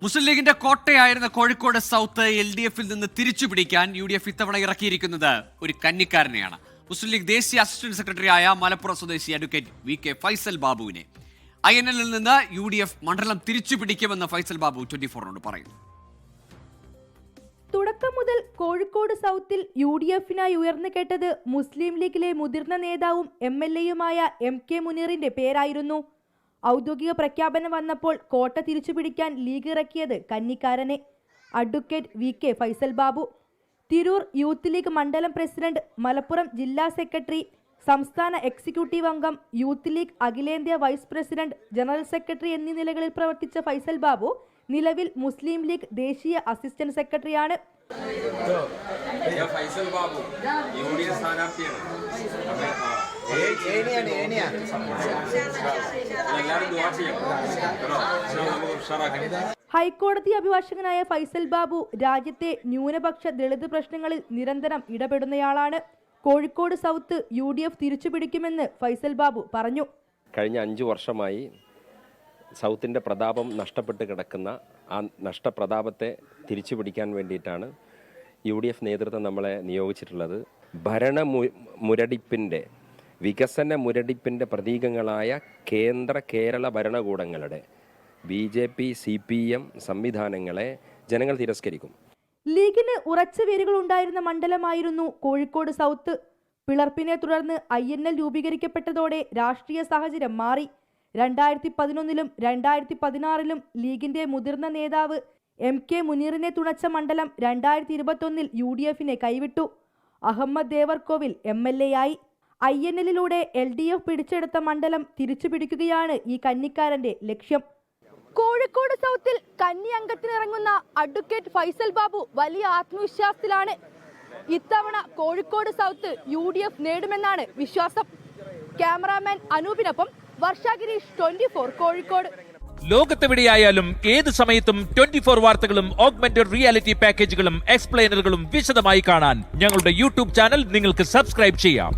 മുസ്ലിം ലീഗിന്റെ കോട്ടയായിരുന്ന കോഴിക്കോട് സൗത്ത് LDF-ൽ നിന്ന് തിരിച്ചുപിടിക്കാൻ UDF ഇത്തവണ ഇറക്കിയിരിക്കുന്നത് ഒരു കന്നിക്കാരനെയാണ്. മുസ്ലിം ലീഗ് ദേശീയ അസിസ്റ്റന്റ് സെക്രട്ടറിയായ മലപ്പുറം സ്വദേശി അഡ്വക്കേറ്റ് VK ഫൈസൽ ബാബുവിനെ INL-ൽ നിന്ന് UDF മണ്ഡലം തിരിച്ചുപിടിക്കുമെന്ന് ഫൈസൽ ബാബു 24-നോട് പറയുന്നു. തുടക്കം മുതൽ കോഴിക്കോട് സൗത്തിൽ UDF-നായി ഉയർന്നു കേട്ടത് മുസ്ലിം ലീഗിലെ മുതിർന്ന നേതാവും MLA-യുമായ MK മുനീറിന്റെ പേരായിരുന്നു. ഔദ്യോഗിക പ്രഖ്യാപനം വന്നപ്പോൾ കോട്ട തിരിച്ചുപിടിക്കാൻ ലീഗ് ഇറക്കിയത് കന്നിക്കാരനെ, advocate VK Faisal Babu. Tirur youth League മണ്ഡലം പ്രസിഡന്റ്, മലപ്പുറം ജില്ലാ സെക്രട്ടറി, സംസ്ഥാന എക്സിക്യൂട്ടീവ് അംഗം, യൂത്ത് ലീഗ് അഖിലേന്ത്യാ വൈസ് പ്രസിഡന്റ്, ജനറൽ സെക്രട്ടറി എന്നീ നിലകളിൽ പ്രവർത്തിച്ച ഫൈസൽ ബാബു നിലവിൽ മുസ്ലിം ലീഗ് ദേശീയ അസിസ്റ്റന്റ് സെക്രട്ടറിയാണ്. ഹൈക്കോടതി അഭിഭാഷകനായ ഫൈസൽ ബാബു രാജ്യത്തെ ന്യൂനപക്ഷ ദളിത് പ്രശ്നങ്ങളിൽ നിരന്തരം ഇടപെടുന്നയാളാണ്. കോഴിക്കോട് സൗത്ത് UDF തിരിച്ചുപിടിക്കുമെന്ന് ഫൈസൽ ബാബു പറഞ്ഞു. കഴിഞ്ഞ 5 വർഷമായി സൗത്തിൻ്റെ പ്രതാപം നഷ്ടപ്പെട്ട് കിടക്കുന്ന ആ നഷ്ടപ്രതാപത്തെ തിരിച്ചു പിടിക്കാൻ വേണ്ടിയിട്ടാണ് UDF നേതൃത്വം നമ്മളെ നിയോഗിച്ചിട്ടുള്ളത്. വികസന മുരടിപ്പിൻ്റെ പ്രതീകങ്ങളായ കേരള ഭരണകൂടങ്ങളുടെ BJP CPM സംവിധാനങ്ങളെ ജനങ്ങൾ തിരസ്കരിക്കും. ലീഗിന് ഉറച്ച വേരുകൾ ഉണ്ടായിരുന്ന മണ്ഡലമായിരുന്നു കോഴിക്കോട് സൗത്ത്. പിളർപ്പിനെ തുടർന്ന് INL രൂപീകരിക്കപ്പെട്ടതോടെ രാഷ്ട്രീയ സാഹചര്യം മാറി. 2011-ലും 2016-ലും ലീഗിന്റെ മുതിർന്ന നേതാവ് MK മുനീറിനെ തുണച്ച മണ്ഡലം 2021-ൽ UDF-നെ കൈവിട്ടു. അഹമ്മദ് ദേവർകോവിൽ MLA-യായി. INL-ലൂടെ LDF പിടിച്ചെടുത്ത മണ്ഡലം തിരിച്ചുപിടിക്കുകയാണ് ഈ കന്നിക്കാരന്റെ ലക്ഷ്യം. കോഴിക്കോട് സൗത്തിൽ കന്നി അംഗത്തിനിറങ്ങുന്ന അഡ്വക്കേറ്റ് ഫൈസൽ ബാബു വലിയ ആത്മവിശ്വാസത്തിലാണ്. ഇത്തവണ കോഴിക്കോട് സൗത്ത് UDF നേടുമെന്നാണ് വിശ്വാസം. ക്യാമറാമാൻ അനൂപിനൊപ്പം വർഷ ഗിരീഷ്, 24 കോഴിക്കോട്. ലോകത്തെവിടെയായാലും ഏത് സമയത്തും 24 വാർത്തകളും ഓഗ്മെന്റഡ് റിയാലിറ്റി പാക്കേജുകളും എക്സ്പ്ലെയിനറുകളും വിശദമായി കാണാൻ ഞങ്ങളുടെ YouTube ചാനൽ നിങ്ങൾക്ക് സബ്സ്ക്രൈബ് ചെയ്യാം.